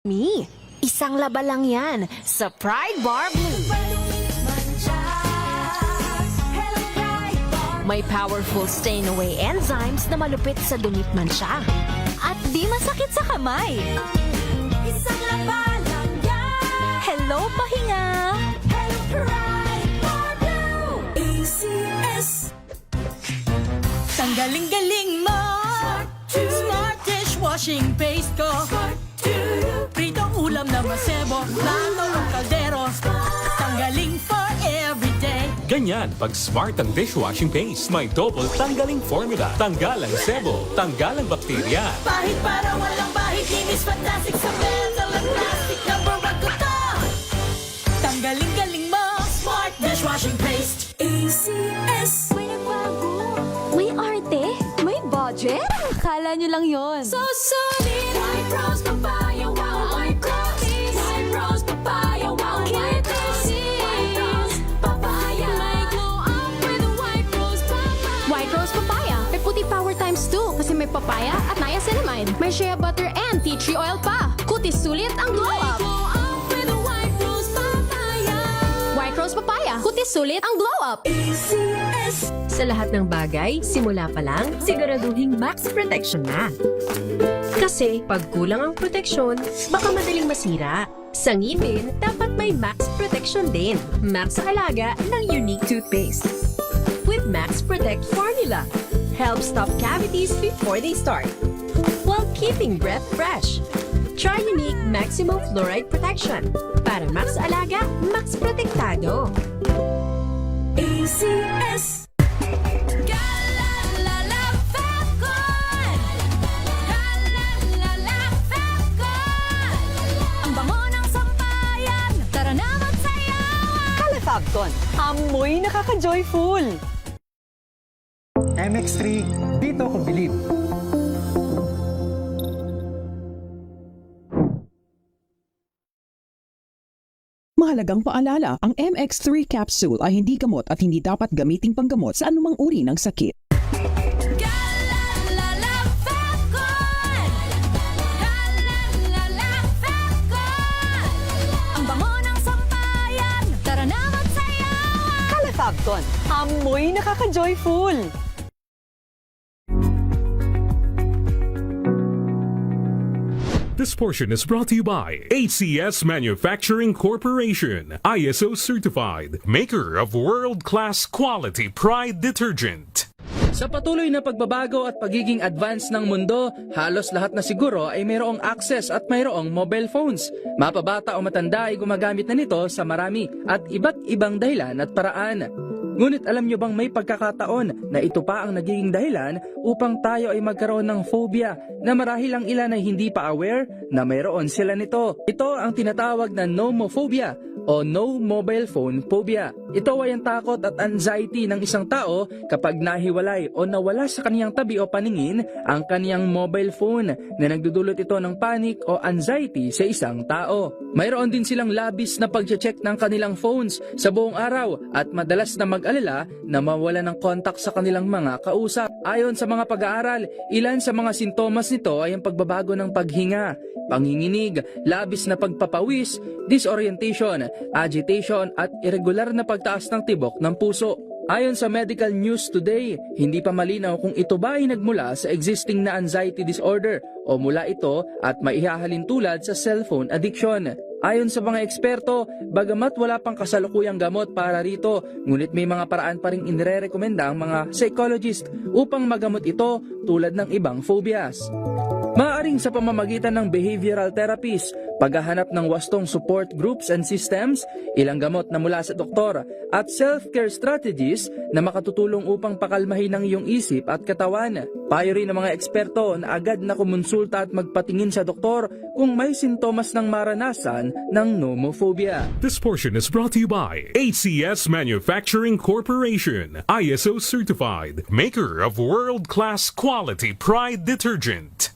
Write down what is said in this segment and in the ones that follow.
Me, isang laba lang yan sa Pride Bar Blue. May powerful stain-away enzymes na malupit sa dumit mansya. At di masakit sa kamay. Isang laba lang yan. Hello, pahinga! Hello, Pride Bar Blue. ACS. Tanggaling-galing mo. Smart dishwashing paste ko. Pritong ulam na masebo, plato o kaldero. Tanggaling for everyday. Ganyan, pag smart ang dishwashing paste, may double tanggaling formula. Tanggal ang sebo, tanggal ang bakterya. Bahit para walang bahit, linis fantastic sa metal at plastic. Number one ko to. Tanggaling-galing mo. Smart dishwashing paste. ACS. May nagbago. May arte. May budget. Akala nyo lang yon. So solid. White rose papaya, wow, white rose. White rose papaya, wow, white rose. White rose papaya. May glow up with white rose papaya. White Rose Papaya. May puti power times 2 kasi may papaya at niacinamide. May shea butter and tea tree oil pa. Kutis sulit ang glow May up. glow up with white rose papaya. White Rose Papaya. Kutis sulit ang glow up. ACS. Sa lahat ng bagay, simula pa lang, siguraduhing max protection na. Kasi pag kulang ang proteksyon, baka madaling masira. Sa ngipin, dapat may max protection din. Max sa halaga ng unique toothpaste. With Max Protect Formula, help stop cavities before they start, while keeping breath fresh. Try unique maximum fluoride protection para max alaga, max protektado. ACS. Galalala Falcon. Galalala Falcon. Ang bango ng sampayan. Tara na magsayawan. Calefabcon. Amoy nakaka-joyful. MX3, dito ko believe. Mahalagang paalala, ang MX3 capsule ay hindi gamot at hindi dapat gamiting panggamot sa anumang uri ng sakit. Galalala Falcon. Galalala Falcon. Ang bango ng sampayan. Tara na magsayawan. Calefabcon. Amoy nakaka-joyful. This portion is brought to you by ACS Manufacturing Corporation, ISO certified, maker of world-class quality Pride detergent. Sa patuloy na pagbabago at pagiging advance ng mundo, halos lahat na siguro ay mayroong access at mayroong mobile phones. Mapabata o matanda ay gumagamit na nito sa marami at iba't ibang dahilan at paraan. Ngunit alam nyo bang may pagkakataon na ito pa ang nagiging dahilan upang tayo ay magkaroon ng phobia na marahil ang ilan ay hindi pa aware na mayroon sila nito. Ito ang tinatawag na nomophobia o no mobile phone phobia. Ito ay ang takot at anxiety ng isang tao kapag nahiwalay o nawala sa kaniyang tabi o paningin ang kaniyang mobile phone na nagdudulot ito ng panic o anxiety sa isang tao. Mayroon din silang labis na pag-check ng kanilang phones sa buong araw at madalas na mag-alala na mawala ng contact sa kanilang mga kausap. Ayon sa mga pag-aaral, ilan sa mga sintomas nito ay ang pagbabago ng paghinga, panginginig, labis na pagpapawis, disorientation, agitation at irregular na pagtaas ng tibok ng puso. Ayon sa Medical News Today, hindi pa malinaw kung ito ba ay nagmula sa existing na anxiety disorder o mula ito at maihahalin tulad sa cellphone addiction. Ayon sa mga eksperto, bagamat wala pang kasalukuyang gamot para rito, ngunit may mga paraan pa rin inirerekomenda ang mga psychologist upang magamot ito tulad ng ibang phobias. Maaaring sa pamamagitan ng behavioral therapies, paghahanap ng wastong support groups and systems, ilang gamot na mula sa doktor, at self-care strategies na makatutulong upang pakalmahin ang iyong isip at katawan. Payo rin ng mga eksperto na agad na kumonsulta at magpatingin sa doktor kung may sintomas ng maranasan ng nomophobia. This portion is brought to you by ACS Manufacturing Corporation, ISO certified, maker of world-class quality Pride detergent.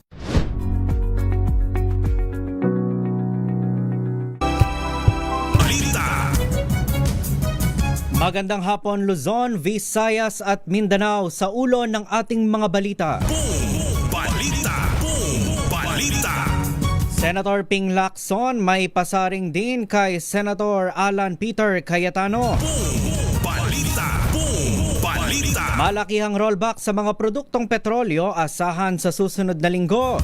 Magandang hapon Luzon, Visayas at Mindanao sa ulo ng ating mga balita. Boom! Balita! Boom! Balita! Senator Ping Lacson may pasaring din kay Senator Alan Peter Cayetano. Malakihang rollback sa mga produktong petrolyo asahan sa susunod na linggo.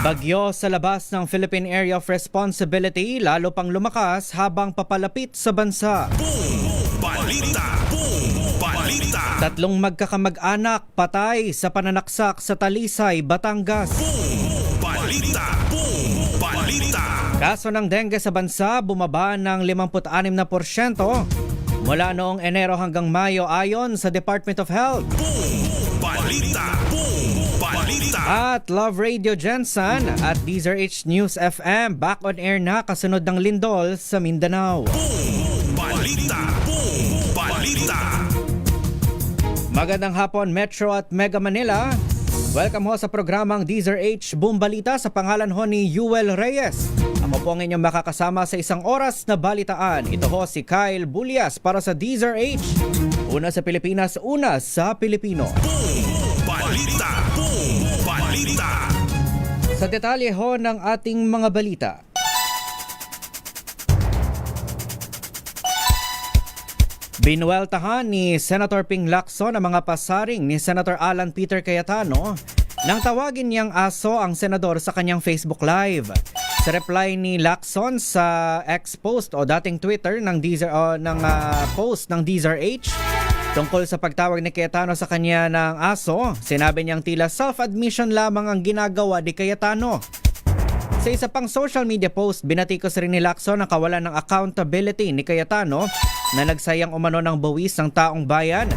Bagyo sa labas ng Philippine Area of Responsibility lalo pang lumakas habang papalapit sa bansa. Tatlong magkakamag-anak patay sa pananaksak sa Talisay, Batangas. Kaso ng dengue sa bansa bumaba ng 56% mula noong Enero hanggang Mayo ayon sa Department of Health. At Love Radio Jensen at DZRH News FM back on air na kasunod ng lindol sa Mindanao. Magandang hapon Metro at Mega Manila. Welcome ho sa programang DZRH Boom Balita sa pangalan ho ni Yuel Reyes. Ako po ang inyong makakasama sa isang oras na balitaan. Ito ho si Kyle Bulias para sa DZRH. Una sa Pilipinas, una sa Pilipino. Sa detalye ho ng ating mga balita. Binueltahan ni Senator Ping Lacson ang mga pasaring ni Senator Alan Peter Cayetano nang tawagin niyang aso ang senador sa kanyang Facebook Live. Sa reply ni Lacson sa X-post o dating Twitter ng post ng DZRH tungkol sa pagtawag ni Cayetano sa kanya ng aso, sinabi niyang tila self-admission lamang ang ginagawa ni Cayetano. Sa isa pang social media post, binatikos rin ni Lacson ang kawalan ng accountability ni Cayetano na nagsayang umano ng buwis ng taong bayan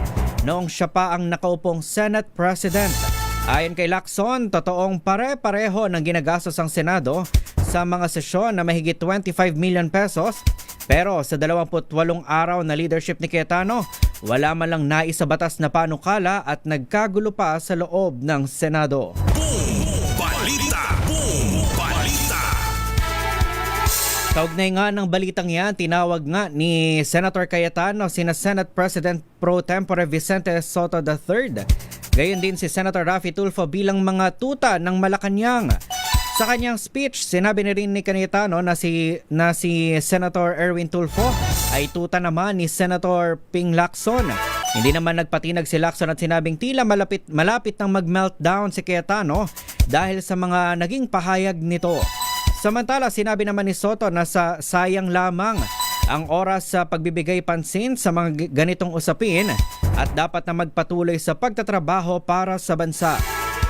noong siya pa ang nakaupong Senate President. Ayon kay Lacson, totoong pare-pareho ng ginagastos ang Senado sa mga sesyon na mahigit 25 million pesos, pero sa 28 araw na leadership ni Cayetano, wala man lang naisabatas na panukala at nagkagulo pa sa loob ng Senado. Kaugnay nga ng balitang yan, tinawag nga ni Senator Cayetano sina Senate President Pro Tempore Vicente Sotto III. Gayon din si Senator Raffy Tulfo bilang mga tuta ng Malacanang. Sa kanyang speech, sinabi na rin ni Cayetano na si Senator Erwin Tulfo ay tuta naman ni Senator Ping Lacson. Hindi naman nagpatinag si Lacson at sinabing tila malapit nang mag-meltdown si Cayetano dahil sa mga naging pahayag nito. Samantala, sinabi naman ni Soto na sayang lamang ang oras sa pagbibigay pansin sa mga ganitong usapin at dapat na magpatuloy sa pagtatrabaho para sa bansa.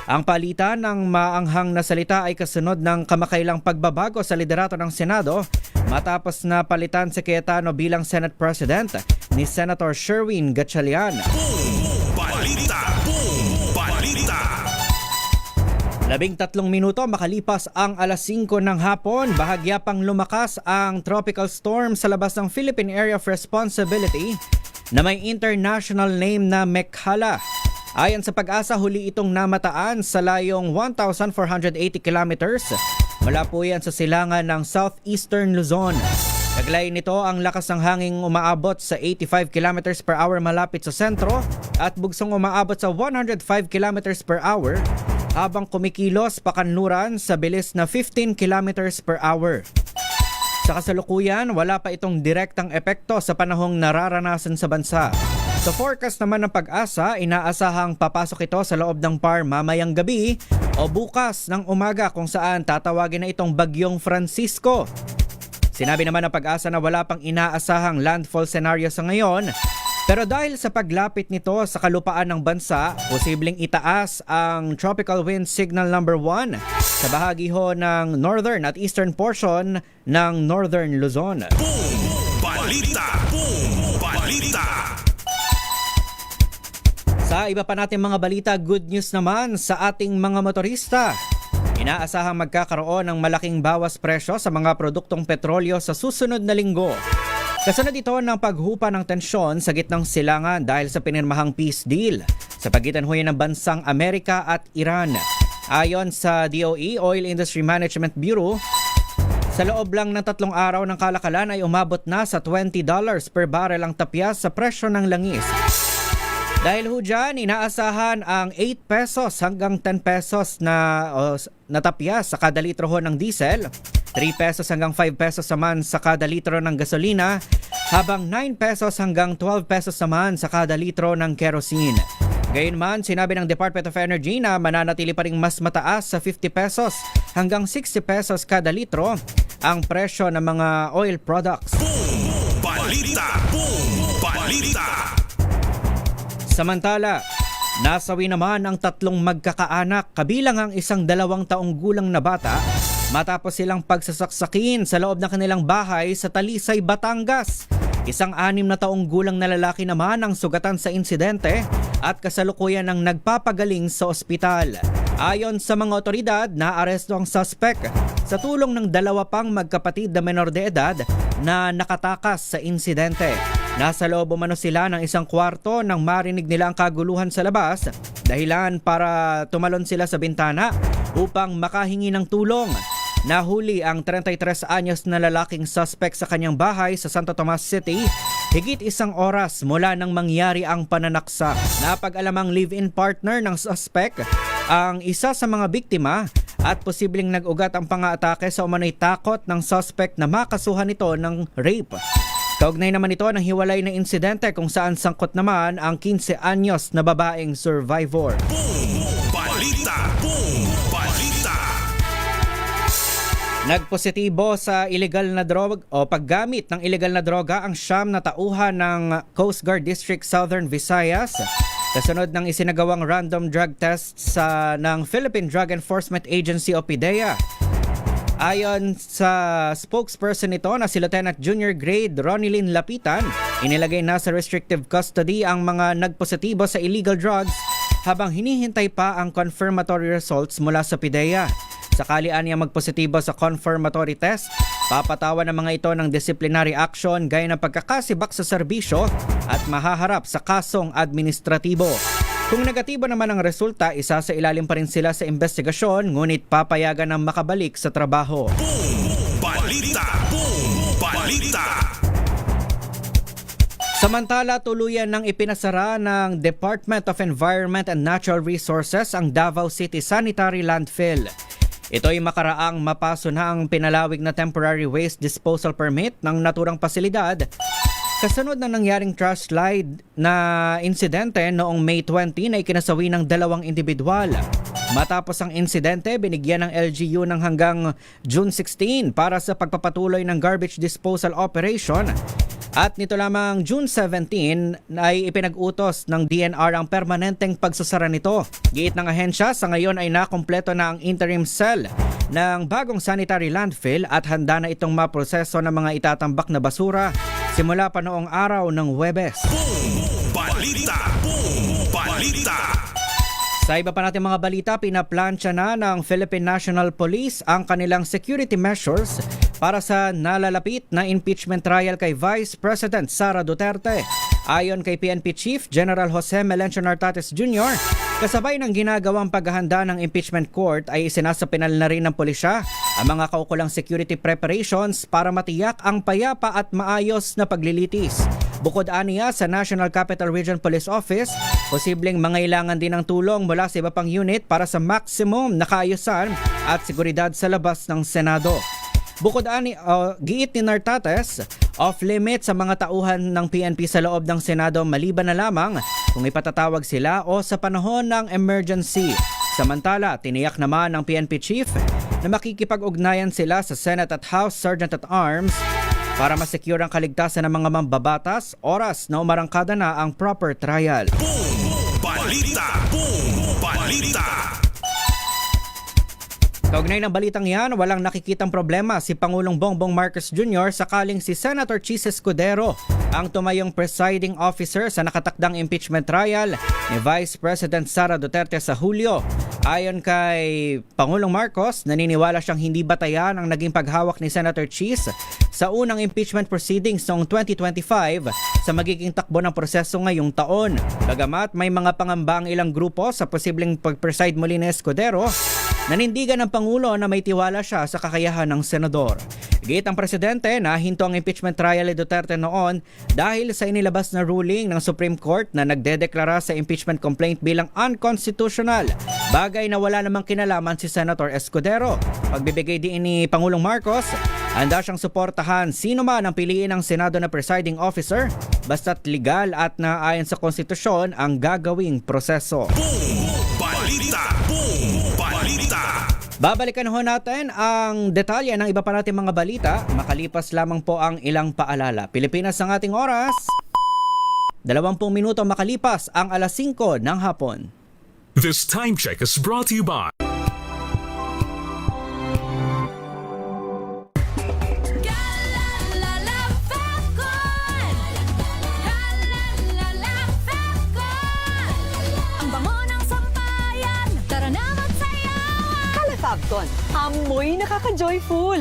Ang palitan ng maanghang na salita ay kasunod ng kamakailang pagbabago sa liderato ng Senado matapos na palitan si Cayetano bilang Senate President ni Senator Sherwin Gatchalian. 13 minuto makalipas ang alas 5 ng hapon, bahagya pang lumakas ang tropical storm sa labas ng Philippine Area of Responsibility na may international name na Mekhala. Ayon sa Pag-asa, huli itong namataan sa layong 1,480 kilometers. Mula po yan sa silangan ng southeastern Luzon. Taglay nito ang lakas ng hanging umaabot sa 85 kilometers per hour malapit sa sentro at bugsong umaabot sa 105 kilometers per hour habang kumikilos pakanluran sa bilis na 15 kilometers per hour. Sa kasalukuyan, wala pa itong direktang epekto sa panahong nararanasan sa bansa. Sa forecast naman ng Pag-asa, inaasahang papasok ito sa loob ng PAR mamayang gabi o bukas ng umaga kung saan tatawagin na itong Bagyong Francisco. Sinabi naman ng Pag-asa na wala pang inaasahang landfall scenario sa ngayon, pero dahil sa paglapit nito sa kalupaan ng bansa, posibleng itaas ang tropical wind signal number 1 sa bahagi ho ng northern at eastern portion ng northern Luzon. Balita! Sa iba pa natin mga balita, good news naman sa ating mga motorista. Inaasahang magkakaroon ng malaking bawas presyo sa mga produktong petrolyo sa susunod na linggo. Kasunod ito ng paghupa ng tensyon sa gitnang silangan dahil sa pinirmahang peace deal sa pagitan ho ng bansang Amerika at Iran. Ayon sa DOE, Oil Industry Management Bureau, sa loob lang ng 3 araw ng kalakalan ay umabot na sa $20 per barrel ang tapyas sa presyo ng langis. Dahil ho dyan, inaasahan ang 8 pesos hanggang 10 pesos na tapya sa kada litro ho ng diesel, 3 pesos hanggang 5 pesos naman sa kada litro ng gasolina, habang 9 pesos hanggang 12 pesos naman sa kada litro ng kerosene. Gayunman, sinabi ng Department of Energy na mananatili pa ring mas mataas sa 50 pesos hanggang 60 pesos kada litro ang presyo ng mga oil products. Balita! Boom! Balita! Samantala, nasawi naman ang 3 magkakaanak kabilang ang isang 2 taong gulang na bata matapos silang pagsasaksakin sa loob ng kanilang bahay sa Talisay, Batangas. Isang 6 na taong gulang na lalaki naman ang sugatan sa insidente at kasalukuyan ang nagpapagaling sa ospital. Ayon sa mga otoridad, naaresto ang suspect sa tulong ng 2 pang magkapatid na menor de edad na nakatakas sa insidente. Nasa loob umano sila ng isang kwarto nang marinig nila ang kaguluhan sa labas, dahilan para tumalon sila sa bintana upang makahingi ng tulong. Nahuli ang 33 anyos na lalaking suspect sa kanyang bahay sa Santo Tomas City higit 1 oras mula nang mangyari ang pananaksak. Napag-alamang live-in partner ng suspect ang isa sa mga biktima at posibleng nag-ugat ang pang-aatake sa umano'y takot ng suspect na makasuhan ito ng rape. Kaugnay naman ito ng hiwalay na insidente kung saan sangkot naman ang 15 anyos na babaeng survivor. Boom! Balita! Boom! Balita! Nagpositibo sa illegal na droga o paggamit ng illegal na droga ang 9 na tauhan ng Coast Guard District Southern Visayas kasunod ng isinagawang random drug test ng Philippine Drug Enforcement Agency o PDEA. Ayon sa spokesperson nito na si Lieutenant Junior Grade Ronilyn Lapitan, inilagay na sa restrictive custody ang mga nagpositibo sa illegal drugs habang hinihintay pa ang confirmatory results mula sa PDEA. Sakali niya magpositibo sa confirmatory test, papatawan ng mga ito ng disciplinary action gaya ng pagkakasibak sa serbisyo at mahaharap sa kasong administratibo. Kung negatibo naman ang resulta, isa sa ilalim pa rin sila sa investigasyon ngunit papayagan ng makabalik sa trabaho. Boom! Balita! Boom! Balita! Samantala, tuluyan ng ipinasara ng Department of Environment and Natural Resources ang Davao City Sanitary Landfill. Ito'y makaraang mapaso na ang pinalawig na temporary waste disposal permit ng naturang pasilidad kasunod na nangyaring trash slide na insidente noong May 20 na ikinasawi ng 2 individual. Matapos ang insidente, binigyan ng LGU ng hanggang June 16 para sa pagpapatuloy ng garbage disposal operation. At nito lamang June 17 ay ipinag-utos ng DNR ang permanenteng pagsasara nito. Giit ng ahensya, sa ngayon ay nakumpleto na ang interim cell ng bagong sanitary landfill at handa na itong maproseso ng mga itatambak na basura simula pa noong araw ng Huwebes. Boom! Balita! Boom! Balita! Sa iba pa natin mga balita, pinaplansya na ng Philippine National Police ang kanilang security measures para sa nalalapit na impeachment trial kay Vice President Sara Duterte. Ayon kay PNP Chief General Jose Melencio Nartates Jr., kasabay ng ginagawang paghahanda ng impeachment court ay isinasapinal na rin ng pulisya ang mga kaukulang security preparations para matiyak ang payapa at maayos na paglilitis. Bukod aniya sa National Capital Region Police Office, posibleng mangailangan din ng tulong mula sa iba pang unit para sa maximum na kaayusan at seguridad sa labas ng Senado. Bukod giit ni Nartates, off-limit sa mga tauhan ng PNP sa loob ng Senado maliban na lamang kung ipatatawag sila o sa panahon ng emergency. Samantala, tiniyak naman ng PNP Chief na makikipag-ugnayan sila sa Senate at House Sergeant-at-Arms para masecure ang kaligtasan ng mga mambabatas oras na umarangkada na ang proper trial. Boom! Balita! Boom! Balita! Kaugnay ng balitang yan, walang nakikitang problema si Pangulong Bongbong Marcos Jr. sakaling si Senator Chis Escudero ang tumayong presiding officer sa nakatakdang impeachment trial ni Vice President Sara Duterte sa Hulyo. Ayon kay Pangulong Marcos, naniniwala siyang hindi batayan ang naging paghawak ni Senator Chis sa unang impeachment proceedings noong 2025 sa magiging takbo ng proseso ngayong taon. Bagamat may mga pangamba ang ilang grupo sa posibleng pag-preside muli ni Escudero, nanindigan ng Pangulo na may tiwala siya sa kakayahan ng senador. Gate ang presidente na hinto ang impeachment trial ni Duterte noon dahil sa inilabas na ruling ng Supreme Court na nagdedeklara sa impeachment complaint bilang unconstitutional. Bagay na wala namang kinalaman si Senator Escudero. Pagbibigay din ni Pangulong Marcos, handa siyang suportahan sino man ang piliin ng Senado na presiding officer basta't legal at naayon sa konstitusyon ang gagawing proseso. Boom Balita! Boom Balita! Babalikan ho natin ang detalye ng iba pa nating mga balita. Makalipas lamang po ang ilang paalala. Pilipinas ang ating oras. 20 minuto makalipas ang alas 5 ng hapon. This time check is brought to you by Fabcon, amoy nakaka-joyful.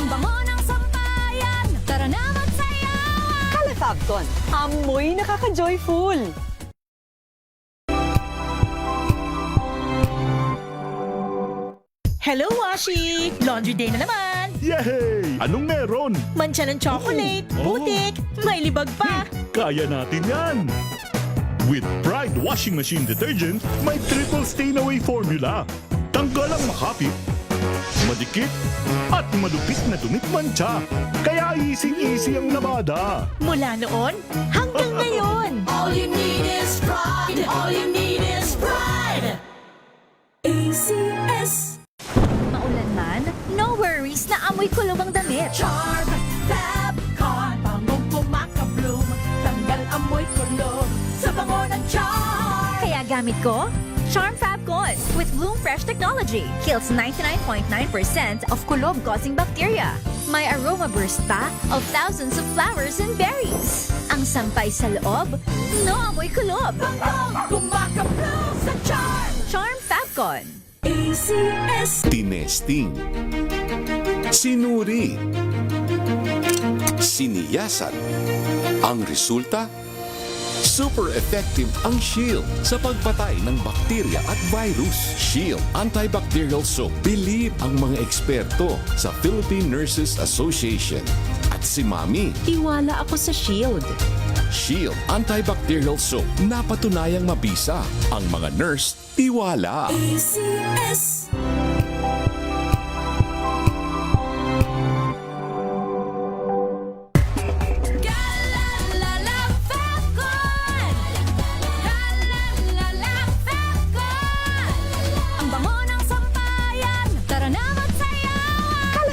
Ang bango ng sampayan, tara na magsayawan. Fabcon, amoy nakaka-joyful. Hello, Washi! Laundry day na naman! Yay! Anong meron? Mancha ng chocolate, putik, may libag pa! Kaya natin yan! With Pride Washing Machine Detergent, may triple stain-away formula. Tanggal ang makapit, madikit, at malupit na dumit mancha. Kaya easy-easy ang labada. Mula noon hanggang ngayon! All you need is pride. All you need is pride. ACS. Maulan man, no worries na amoy kulob ang damit. Charm Fabcon. Bangong kumaka-bloom. Tanggal amoy kulob sa bango ng charm. Kaya gamit ko, Charm Fabcon with Bloom Fresh technology. Kills 99.9% of kulob-causing bacteria. May aroma burst pa of thousands of flowers and berries. Ang sampay sa loob, no amoy kulob. Bangong kumaka-bloom sa charm. Charm Fabcon. ACS. Tinesting, sinuri, siniyasan. Ang resulta, super effective ang Shield sa pagpatay ng bakterya at virus. Shield Antibacterial Soap. Believe ang mga eksperto sa Philippine Nurses Association. At si Mami. Tiwala ako sa Shield. Shield Antibacterial Soap. Napatunayang mabisa. Ang mga nurse, tiwala. ACS.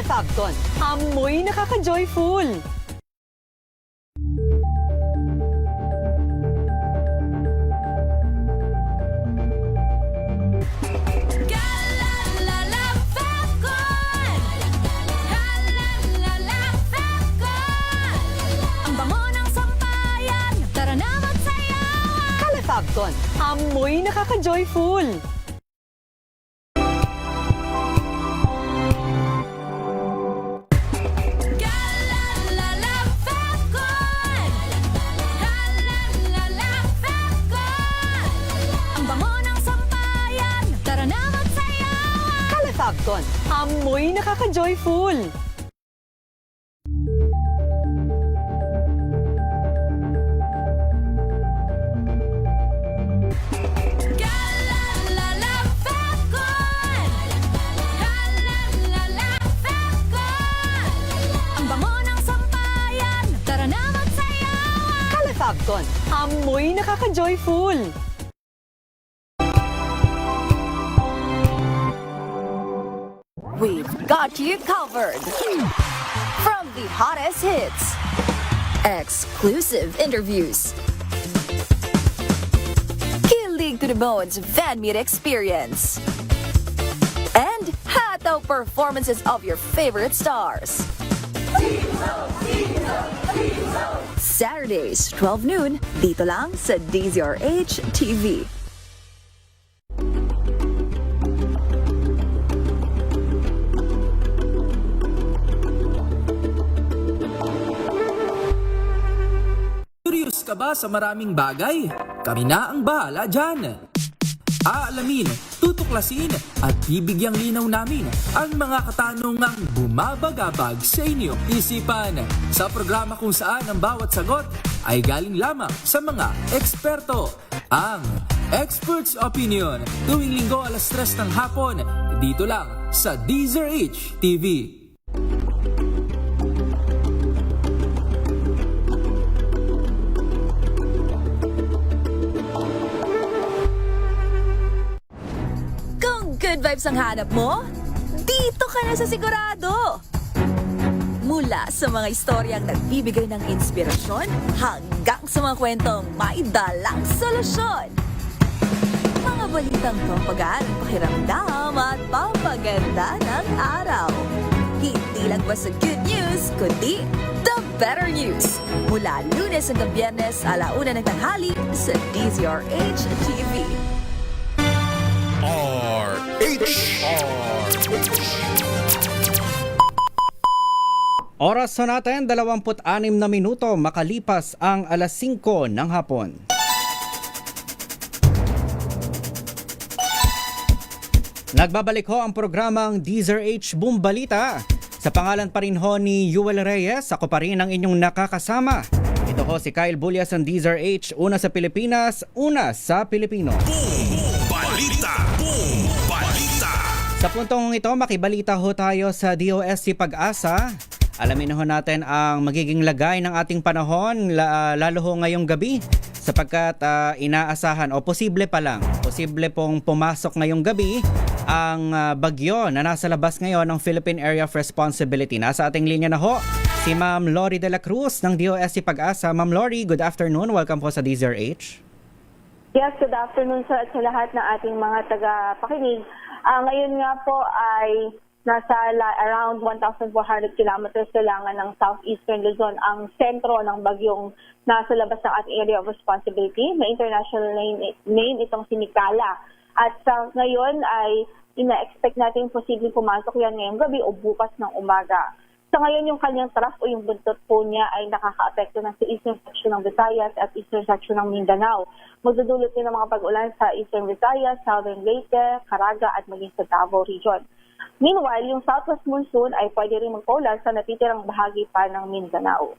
Fabcon, amoy nakaka-joyful. Ang bango ng sampayan, tara na magsayawan. Fabcon, amoy nakaka-joyful. Fabcon, amoy nakaka-joyful. Ang bango ng sampayan, tara na magsayawan. Fabcon, amoy nakaka-joyful. We've got you covered. From the hottest hits, exclusive interviews, kilig to the bones fan meet experience, and hataw performances of your favorite stars. Saturdays, 12 noon, dito lang sa DZRH TV. ba sa maraming bagay? Kami na ang bahala dyan. Aalamin, tutuklasin at bibigyang linaw namin ang mga katanungang bumabagabag sa inyong isipan. Sa programa kung saan ang bawat sagot ay galing lamang sa mga eksperto. Ang Expert's Opinion, tuwing linggo 3:00 ng hapon, dito lang sa DZRH TV. Good vibes ang hanap mo? Dito ka na sa Sigurado! Mula sa mga istoryang nagbibigay ng inspirasyon hanggang sa mga kwentong may dalang solusyon. Mga balitang pampagaan ang pakiramdam at papaganda ng araw. Hindi lang ba sa good news, kundi the better news. Mula Lunes hanggang Biyernes, 1:00 ng tanghali sa DZRH TV. Oras na natin, 26 na minuto makalipas ang 5:00 ng hapon. Nagbabalik ho ang programang DZRH Boom Balita. Sa pangalan pa rin ho ni Yuel Reyes, ako pa rin ang inyong nakakasama. Ito ho si Kyle Bullias ng DZRH, una sa Pilipinas, una sa Pilipino. Sa puntong ito, makibalita ho tayo sa DOST Pag-asa. Alamin ho natin ang magiging lagay ng ating panahon, lalo ho ngayong gabi, sapagkat inaasahan o posible pong pumasok ngayong gabi ang bagyo na nasa labas ngayon ng Philippine Area of Responsibility. Nasa ating linya na ho si Ma'am Lori de la Cruz ng DOST Pag-asa. Ma'am Lori, good afternoon. Welcome po sa DZRH. Yes, good afternoon sa lahat ng ating mga taga-pakinig. Ngayon nga po ay nasa around 1,400 kilometers kailangan ng southeastern Luzon ang sentro ng bagyong nasa labas ng ating area of responsibility. May international name itong Sinikala. At sa ngayon ay ina-expect natin posibleng pumasok yan ngayong gabi o bukas ng umaga. Sa ngayon, yung kanyang trough o yung buntot po niya ay nakaka-apekto ng sa eastern section ng Visayas at eastern section ng Mindanao. Magdudulot din ng mga pag-ulan sa eastern Visayas, southern Leyte, Caraga at maging sa Davao region. Meanwhile, yung southwest monsoon ay pwede rin magpaulan sa natitirang bahagi pa ng Mindanao.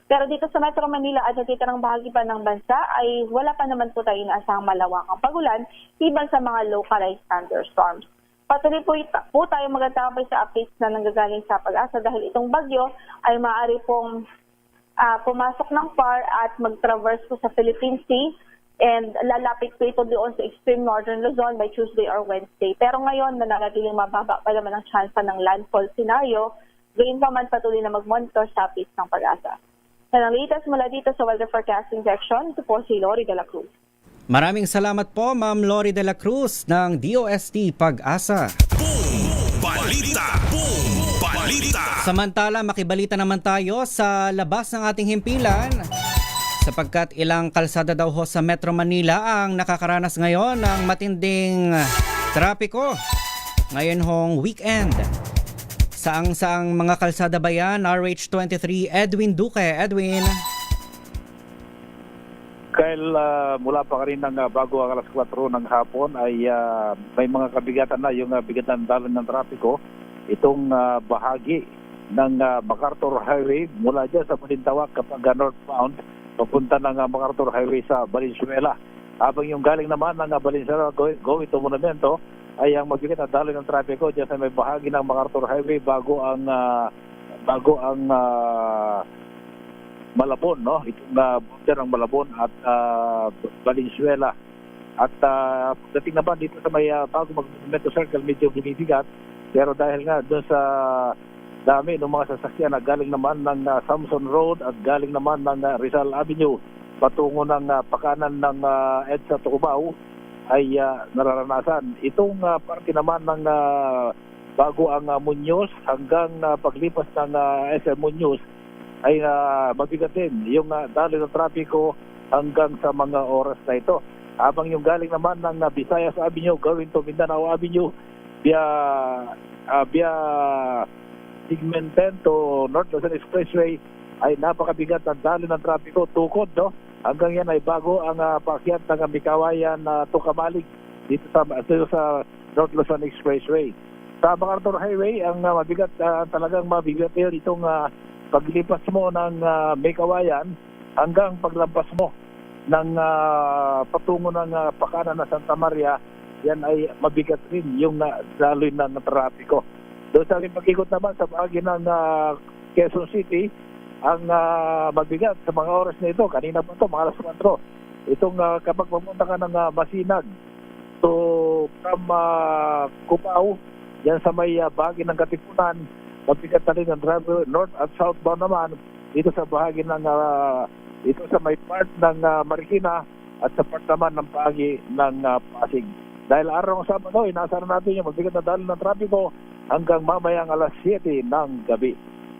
Pero dito sa Metro Manila at natitirang bahagi pa ng bansa ay wala pa naman po tayo inaasahang malawakang pag-ulan iban sa mga localized thunderstorms. Patuloy po tayo magtatapay sa updates na nanggagaling sa Pag-asa dahil itong bagyo ay maaari pong pumasok ng far at mag-traverse po sa Philippine Sea and lalapit po ito doon sa extreme northern Luzon by Tuesday or Wednesday. Pero ngayon, nananatiling mababa pa naman ang tsansa ng landfall scenario. Gayun pa man patuloy na mag-monitor sa updates ng Pag-asa. Yan ang latest mula dito sa Weather Forecasting Section. Ito po si Lori de la Cruz. Maraming salamat po, Ma'am Lori de la Cruz ng DOST Pag-asa. Balita! Samantala, makibalita naman tayo sa labas ng ating himpilan sapagkat ilang kalsada daw ho sa Metro Manila ang nakakaranas ngayon ng matinding trapiko ngayon hong weekend. Saang mga kalsada ba yan? RH23, Edwin Duque. Edwin. Kyle, mula pa rin ng bago ang 4:00 ng hapon ay may mga kabigatan na yung bigatan dalan ng trapiko. Itong bahagi ng MacArthur Highway mula dyan sa Manintawak kapag northbound papunta ng MacArthur Highway sa Valenzuela. Habang yung galing naman ng Valenzuela going to Monumento ay ang mabigat na dalan ng trapiko dyan sa may bahagi ng MacArthur Highway bago ang Malabon, no? Itong border ng Malabon at Valenzuela. At dating naman dito sa may bago mag-Monumento Circle, medyo bumibigat. Pero dahil nga doon sa dami ng mga sasakyan na galing naman ng Samson Road at galing naman ng Rizal Avenue patungo ng pakanan ng EDSA Tucubao ay nararanasan. Itong parte naman ng bago ang Muñoz hanggang paglipas ng SM Muñoz ay mabigat din yung daloy ng trapiko hanggang sa mga oras na ito. Habang yung galing naman ng Visayas Avenue going to Mindanao Avenue via Sigmenten to North Luzon Expressway ay napakabigat ng daloy ng trapiko tukod, no? hanggang yan ay bago ang paakyat ng Bikawayan to Kamalig dito sa North Luzon Expressway. Sa MacArthur Highway, ang mabigat, talagang mabigat yun itong paglipas mo ng Bikawayan hanggang paglampas mo ng patungo ng pakanan na Santa Maria, yan ay mabigat rin yung daloy ng trapiko. Doon sa pag-ikot naman sa bahagi ng Quezon City, ang mabigat sa mga oras na ito, kanina pa ito, mga alas 4, itong kapag pumunta ka ng Masinag to from Cubao, yan sa may bahagi ng Katipunan, mabigat na rin ang driver north at southbound naman dito sa bahagi ng ito sa may part ng Marikina at sa part naman ng bahagi ng Pasig. Dahil araw ng Sabado, inaasahan natin yung mabigat na daloy ng trapiko hanggang mamayang alas 7 ng gabi.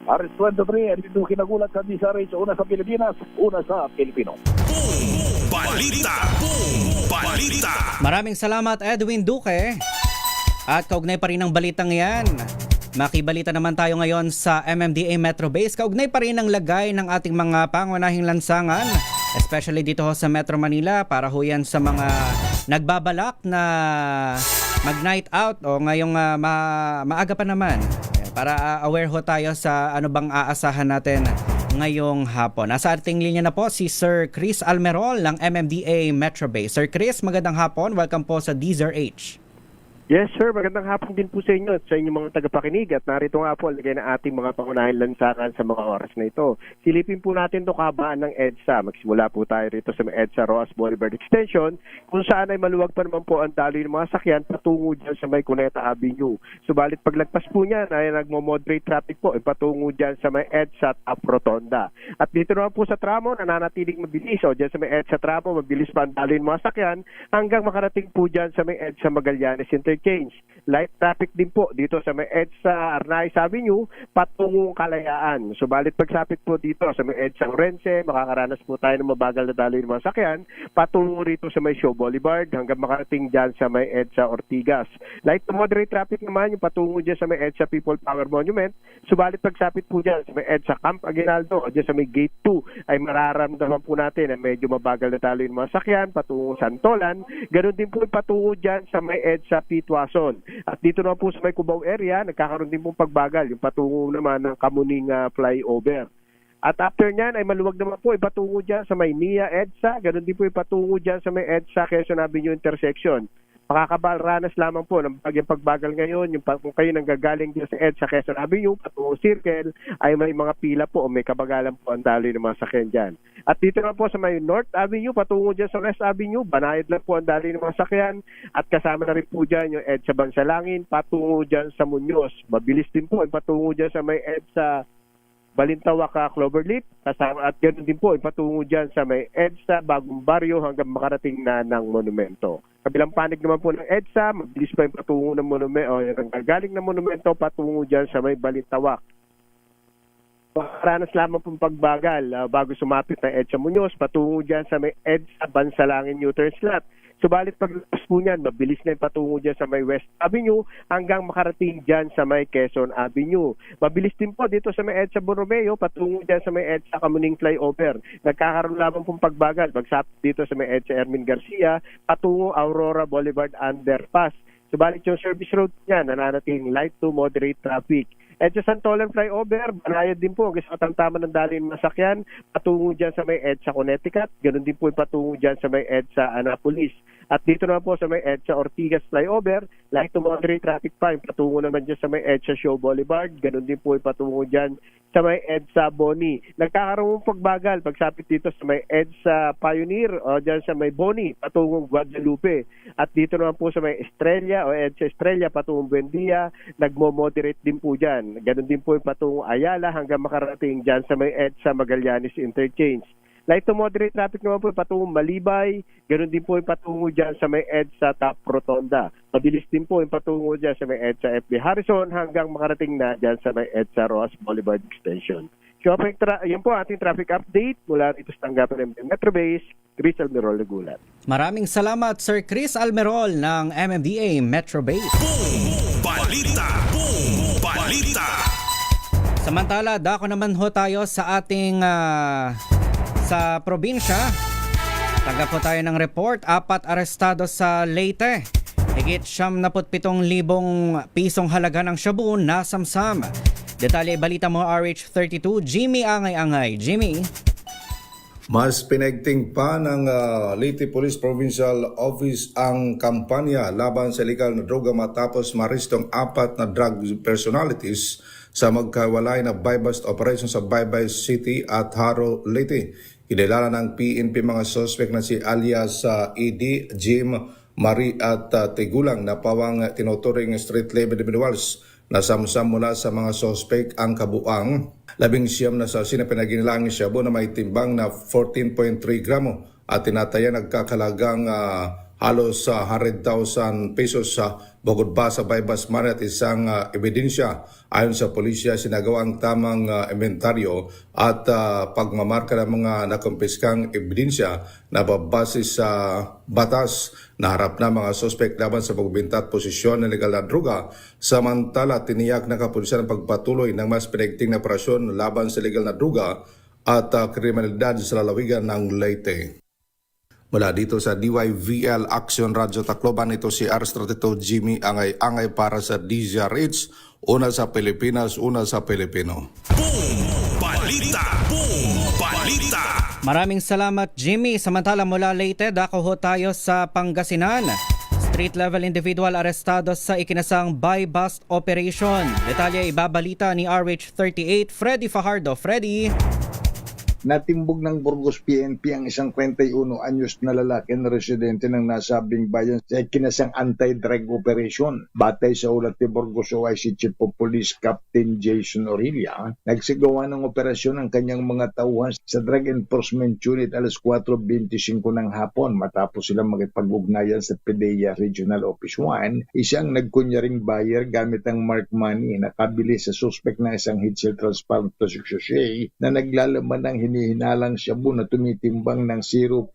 RS-23, at ito kinagulat sa DSRH, una sa Pilipinas, una sa Pilipino. Balita! Balita! Maraming salamat, Edwin Duque. At kaugnay pa rin ang balitang yan. Makibalita naman tayo ngayon sa MMDA Metro Base. Kaugnay pa rin ang lagay ng ating mga pangunahing lansangan, especially dito sa Metro Manila, para ho yan sa mga nagbabalak na mag-night out o ngayong maaga pa naman. Para aware ho tayo sa ano bang aasahan natin ngayong hapon. Nasa ating linya na po si Sir Chris Almerol ng MMDA Metro Base. Sir Chris, magandang hapon. Welcome po sa DZRH. Yes sir, magandang hapon din po sa inyo at sa inyong mga tagapakinig, at narito nga po lagay na ating mga pangunahing lansangan sa mga oras na ito. Silipin po natin ito kahabaan ng EDSA. Magsimula po tayo rito sa EDSA Roas Boulevard Extension, kung saan ay maluwag pa naman po ang daloy ng mga sakyan patungo dyan sa may Cuneta Avenue. Subalit paglagpas po niyan ay nagmo-moderate traffic po patungo dyan sa may EDSA Top Rotonda. At dito naman po sa tramo, nananatiling mabilis o dyan sa may EDSA tramo, mabilis pa ang daloy ng mga sakyan hanggang makarating po dyan sa may EDSA Magallanes Interchange. Light traffic din po dito sa may EDSA Arnaiz Avenue patungong Kalayaan. Subalit pagsapit po dito sa may EDSA Orense, makakaranas po tayo ng mabagal na daloy ng mga sakyan patungo rito sa may Show Boulevard hanggang makarating dyan sa may EDSA Ortigas. Light to moderate traffic naman yung patungo dyan sa may EDSA People Power Monument. Subalit pagsapit po dyan sa may EDSA Camp Aguinaldo o dyan sa may Gate 2 ay mararamdaman po natin na medyo mabagal na daloy ng mga sakyan patungo Santolan. Ganon din po yung patungo dyan sa may EDSA Tuason. At dito naman po sa may Cubao area, nagkakaroon din pong pagbagal yung patungo naman ng Kamuning flyover. At after nyan ay maluwag naman po ipatungo dyan sa may NIA EDSA, ganoon din po ipatungo dyan sa may EDSA Quezon Avenue intersection. Makakabaranas lamang po ng pagbagal ngayon, yung kung kayo nanggagaling dyan sa EDSA Quezon Avenue, patungo Circle, ay may mga pila po o may kabagalan po ang daloy ng mga sakyan dyan. At dito naman po sa may North Avenue, patungo dyan sa West Avenue, banayad lang po ang daloy ng mga sakyan. At kasama na rin po dyan yung EDSA Bansalangin, patungo dyan sa Muñoz. Mabilis din po, patungo dyan sa may EDSA Balintawak, Cloverleaf, kasama, at ganoon din po ipatungo dyan sa may EDSA Bagong Baryo hanggang makarating na ng monumento. Kabilang panig naman po ng EDSA, mabilis pa yung patungo ng monumento o yung galing ng monumento patungo dyan sa may Balintawak. Makaranas lamang pong pagbagal bago sumapit ng EDSA Muñoz, patungo dyan sa may EDSA Bansalangin U-turn slot. Subalit paglapas po niyan, mabilis na yung patungo dyan sa may West Avenue hanggang makarating dyan sa may Quezon Avenue. Mabilis din po dito sa may EDSA Borromeo, patungo dyan sa may EDSA Kamuning flyover. Nagkakaroon lamang pong pagbagal pagsapit dito sa may EDSA Ermin Garcia, patungo Aurora Boulevard Underpass. Subalit yung service road niya, nananatiling light to moderate traffic. EDSA Santolan flyover, banayad din po sa katamtaman ng daloy ng masakyan patungo dyan sa may EDSA Connecticut, ganoon din po yung patungo dyan sa may EDSA Annapolis. At dito naman po sa may EDSA Ortigas flyover, light to moderate traffic pa yung patungo naman dyan sa may EDSA Show Boulevard, ganoon din po yung patungo dyan sa may EDSA Boni. Nagkakaroon pagbagal pagsapit dito sa may EDSA Pioneer o dyan sa may Boni patungong Guadalupe. At dito naman po sa may Estrella o EDSA Estrella patungong Buendia, nagmo-moderate din po dyan. Ganon din po yung patungo Ayala hanggang makarating dyan sa may EDSA Magallanes Interchange. Light to moderate traffic naman po yung patungo Malibay, ganon din po yung patungo dyan sa may EDSA Top Rotonda. Mabilis din po yung patungo dyan sa may EDSA FB Harrison hanggang makarating na dyan sa may EDSA Roas Boulevard Extension. So, yan po ating traffic update mula rito sa tanggapan ng Metro Base, Chris Almerol Nagulat. Maraming salamat Sir Chris Almerol ng MMDA Metro Base. Balita! Balita! Samantala, dako naman ho tayo sa ating sa probinsya. Taga po tayo ng report, 4 arestado sa Leyte. Higit 77,000 pisong halaga ng shabu na samsam. Detalye balita mo RH32, Jimmy Angay-Angay. Jimmy. Mas pinagting pa ng Leyte Police Provincial Office ang kampanya laban sa illegal na droga matapos maristong 4 na drug personalities sa magkawalay na buy-bust operation sa Baybay City at Haro, Leyte. Kinilala ng PNP mga suspect na si alias ED, Jim, Marie at Tigulang na pawang tinuturing street level individuals na samsam mula sa mga suspect ang kabuang 19 na sa pinaginilang shabu na may timbang na 14.3 gramo at tinataya nagkakalagang halos 100,000 pesos sa bukod pa sa buy-bust money at isang ebidensya. Ayon sa pulisya, sinagawa ang tamang inventaryo at pagmamarka ng mga nakumpiskang ebidensya na babase sa batas na harap na mga suspect laban sa pagbinta at posisyon ng legal na droga. Samantala, tiniyak na kapulisan ang pagpatuloy ng mas pinigting na operasyon laban sa legal na droga at kriminalidad sa lalawigan ng Leyte. Mula dito sa DYVL Action Radio Tacloban, ito si RH32 Jimmy Angay-Angay para sa DZRH, una sa Pilipinas, una sa Pilipino. Boom Balita! Boom Balita! Maraming salamat, Jimmy. Samantala mula Leyte, dako ho tayo sa Pangasinan. Street-level individual arestado sa ikinasang buy-bust operation. Detalye ibabalita ni RH38, Freddy Fajardo. Freddy. Natimbog ng Burgos PNP ang isang 21 anyos na lalaki na residente ng nasabing bayan sa kinasang anti-drug operation. Batay sa ulat ni Burgos OIC Chief of Police Captain Jason Aurelia, nagsagawa ng operasyon ang kanyang mga tauhan sa Drug Enforcement Unit alas 4:25 ng hapon matapos silang makipag-ugnayan sa PDEA Regional Office 1, isang nagkunyaring buyer gamit ang mark money na kabili sa suspect na isang head-seal transparent plastic sachet na naglalaman ng hinihinalang shabu na tumitimbang ng 0.7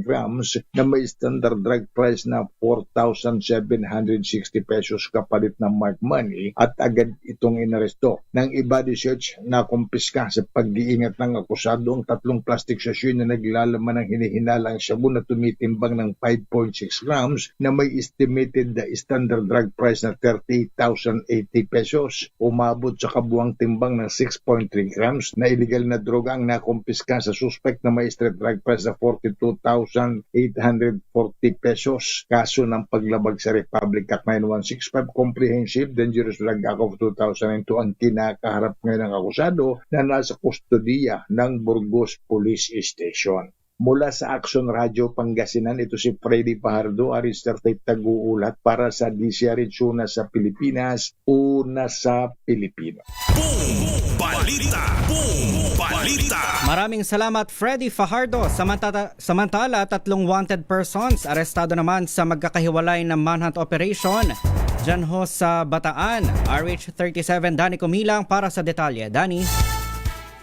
grams na may standard drug price na 4,760 pesos kapalit ng mark money at agad itong inaresto. Nang i-body search na kumpiska sa pag-iingat ng akusado ang 3 plastic sachet na naglalaman ng hinihinalang shabu na tumitimbang ng 5.6 grams na may estimated na standard drug price na 38,080 pesos. Umabot sa kabuang timbang ng 6.3 grams na illegal na droga ang kumpiska sa suspect na may street drug price na 42,840 pesos. Kaso ng paglabag sa Republic Act 9165 Comprehensive Dangerous Drug Act of 2002 ang kinakaharap ngayon ng akusado na nasa kustodiya ng Burgos Police Station. Mula sa Action Radio Pangasinan, ito si Freddy Fajardo, RH38 Tag-uulat para sa DZRH, una sa Pilipinas, una sa Pilipino. Boom Balita! Boom Balita! Maraming salamat, Freddy Fajardo. Samantala, 3 wanted persons arestado naman sa magkakahiwalay na manhunt operation dyan ho sa Bataan. RH37 Danny Kumilang para sa detalye. Danny.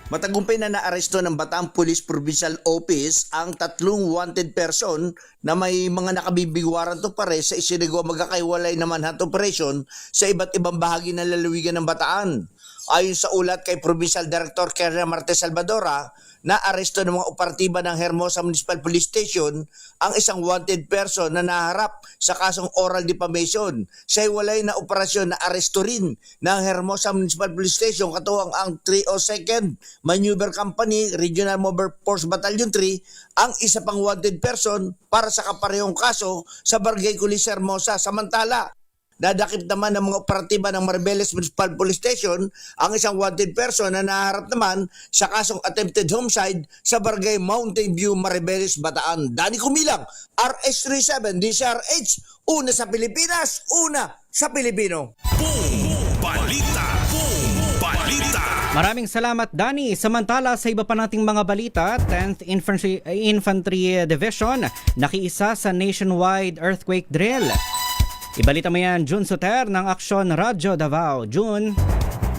Matagumpay na naaresto ng Bataan Police Provincial Office ang 3 wanted person na may mga nakabibigwaran to pare sa isinagawa magkakaiwalay na manhunt operation sa iba't ibang bahagi ng lalawigan ng Bataan. Ayon sa ulat kay Provincial Director Kerna Marte Salvadora, naaresto ng mga operatiba ng Hermosa Municipal Police Station ang isang wanted person na naharap sa kasong oral defamation. Sa hiwalay na operasyon na aresto rin ng Hermosa Municipal Police Station katuwang ang 302nd Maneuver Company Regional Mobile Force Battalion 3 ang isa pang wanted person para sa kaparehong kaso sa Barangay Culis Hermosa. Samantala, nadakip naman ng mga operatiba ng Maribeles Municipal Police Station ang isang wanted person na naharap naman sa kasong attempted homicide sa Barangay Mountain View, Maribeles, Bataan. Danny Kumilang, RH37 DZRH, una sa Pilipinas, una sa Pilipino. Boom Balita! Boom Balita! Maraming salamat, Danny. Samantala, sa iba pa nating mga balita, 10th Infantry Division nakiisa sa nationwide earthquake drill. Ibalita mo yan, June Soter ng Action Radio Davao. June.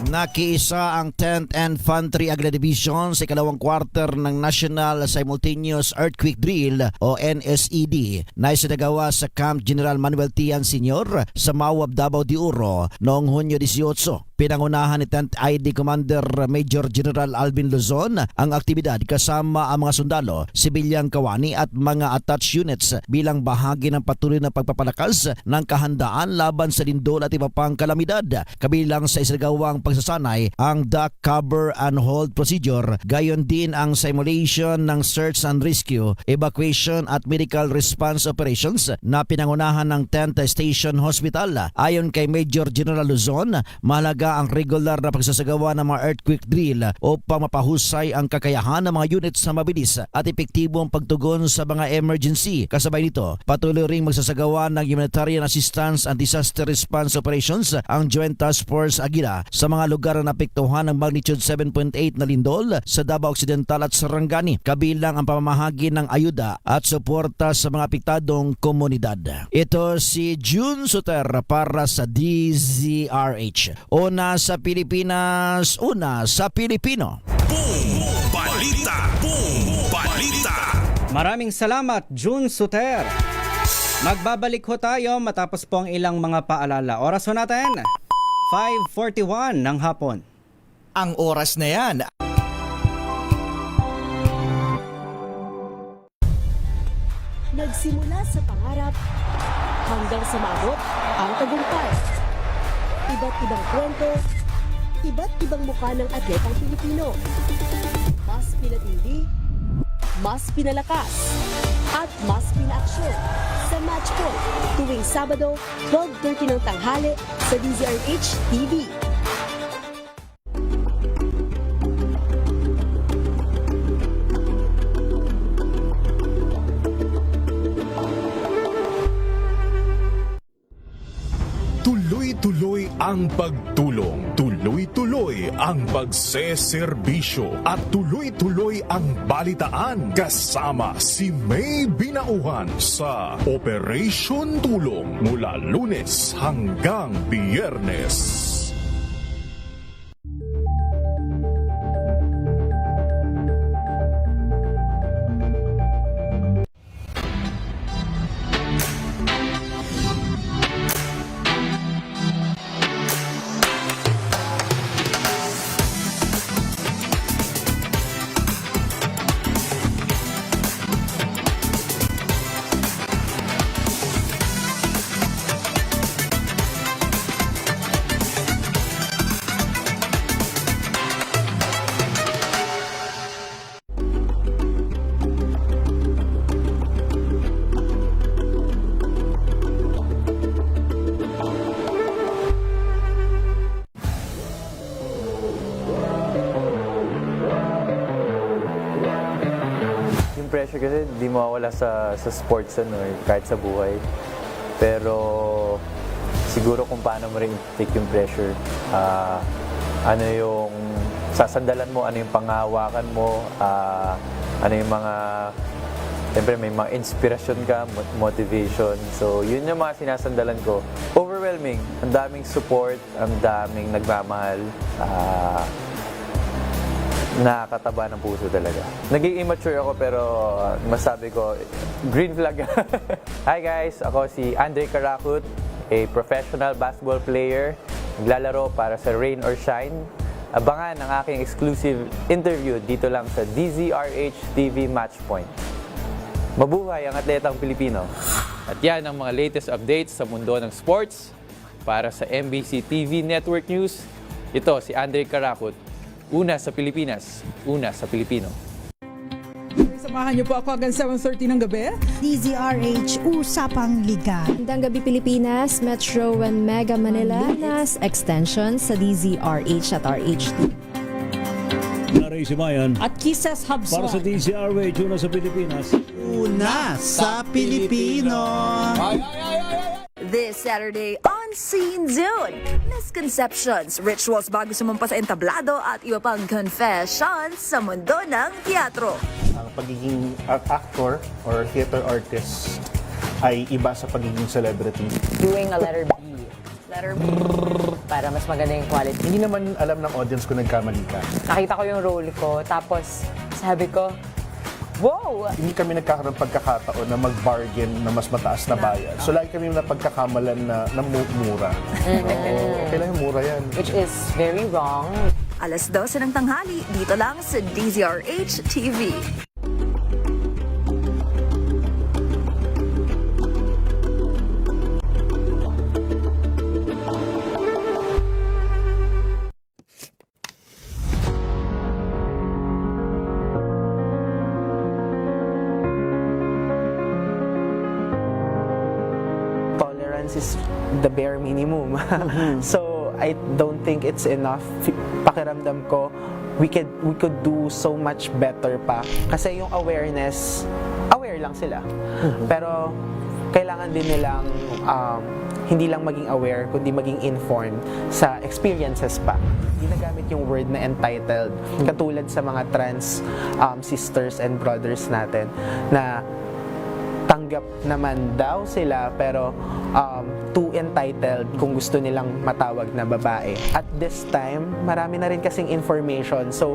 Nakiisa ang 10th Infantry Agri Division sa ikalawang quarter ng National Simultaneous Earthquake Drill o NSED na isinagawa sa Camp General Manuel Tian Sr. sa Mawab, Davao de Oro noong Hunyo 18. Pinangunahan ni 10th ID Commander Major General Alvin Luzon ang aktibidad kasama ang mga sundalo, sibilyang kawani at mga attached units bilang bahagi ng patuloy na pagpapalakas ng kahandaan laban sa lindol at iba pang kalamidad. Kabilang sa isinagawang pagsasanay ang duck cover and hold procedure, gayon din ang simulation ng search and rescue, evacuation at medical response operations na pinangunahan ng 10th Station Hospital. Ayon kay Major General Luzon, mahalaga ang regular na pagsasagawa ng mga earthquake drill upang mapahusay ang kakayahan ng mga units na mabilis at epektibong pagtugon sa mga emergency. Kasabay nito, patuloy ring magsasagawa ng humanitarian assistance and disaster response operations ang Joint Task Force Aguila sa mga lugar na napektuhan ng magnitude 7.8 na lindol sa Davao Occidental at Sarangani, kabilang ang pamamahagi ng ayuda at suporta sa mga apektadong komunidad. Ito si June Suter para sa DZRH. Una sa Pilipinas, una sa Pilipino. Boom Balita! Boom Balita! Maraming salamat, June Suter. Magbabalik ho tayo matapos po ang ilang mga paalala. Oras ho natin, 5:41 ng hapon. Ang oras na yan. Nagsimula sa pangarap hanggang sa maabot ang tagumpay. Iba't ibang kwento, iba't ibang mukha ng atletang Pilipino. Mas pinatindi, mas pinalakas, at mas pinaaksyon sa Match Point tuwing Sabado, 12:30 ng tanghali sa DZRH TV. Tuloy-tuloy ang pagtulong, tuloy-tuloy ang pagseserbisyo at tuloy-tuloy ang balitaan kasama si May Binauhan sa Operation Tulong mula Lunes hanggang Biyernes. Pressure kasi di mawawala sa sports kahit sa buhay. Pero siguro kung paano mo rin take yung pressure, ano yung sasandalan mo, ano yung panghahawakan mo, ano yung mga, siyempre may mga inspirasyon ka, motivation. So yun yung mga sinasandalan ko. Overwhelming, ang daming support, ang daming nagmamahal. Nakakataba ng puso talaga. Naging immature ako pero masabi ko, green flag. Hi guys, ako si Andre Carakut, a professional basketball player. Naglalaro para sa Rain or Shine. Abangan ang aking exclusive interview dito lang sa DZRH TV Matchpoint. Mabuhay ang atletang Pilipino. At yan ang mga latest updates sa mundo ng sports. Para sa MBC TV Network News, ito si Andre Carakut. Una sa Pilipinas, una sa Pilipino. Samahan niyo po ako hanggang 7:30 ng gabi. DZRH Usapang Liga. Magandang gabi Pilipinas, Metro and Mega Manila, Nas Extension sa DZRH at RHT. Naray Simayan. At Kisses Hubson. Para sa DZRH, una sa Pilipinas. Una sa Pilipino. This Saturday on Scene Zone, misconceptions, rituals bago sumampa sa entablado at iba pang confessions sa mundo ng teatro. Ang pagiging actor or theater artist ay iba sa pagiging celebrity. Doing a letter B. Letter B. Para mas maganda yung quality. Hindi naman alam ng audience kung nagkamali ka. Nakita ko yung role ko, tapos sabi ko, Wow! Hindi kami nagkakaroon ng pagkakataon na mag-bargain na mas mataas na bayad. So lagi kami napagkakamalan na mura. Okay lang yung mura yan. Which is very wrong. Alas 12 ng tanghali, dito lang sa DZRH TV. Tolerance is the bare minimum. So I don't think it's enough. Pakiramdam ko, we could do so much better pa. Kasi yung awareness, aware lang sila. Pero kailangan din nilang hindi lang maging aware, kundi maging informed sa experiences pa. Ginagamit yung word na entitled, katulad sa mga trans sisters and brothers natin, na tanggap naman daw sila pero too entitled kung gusto nilang matawag na babae. At this time, marami na rin kasing information. So,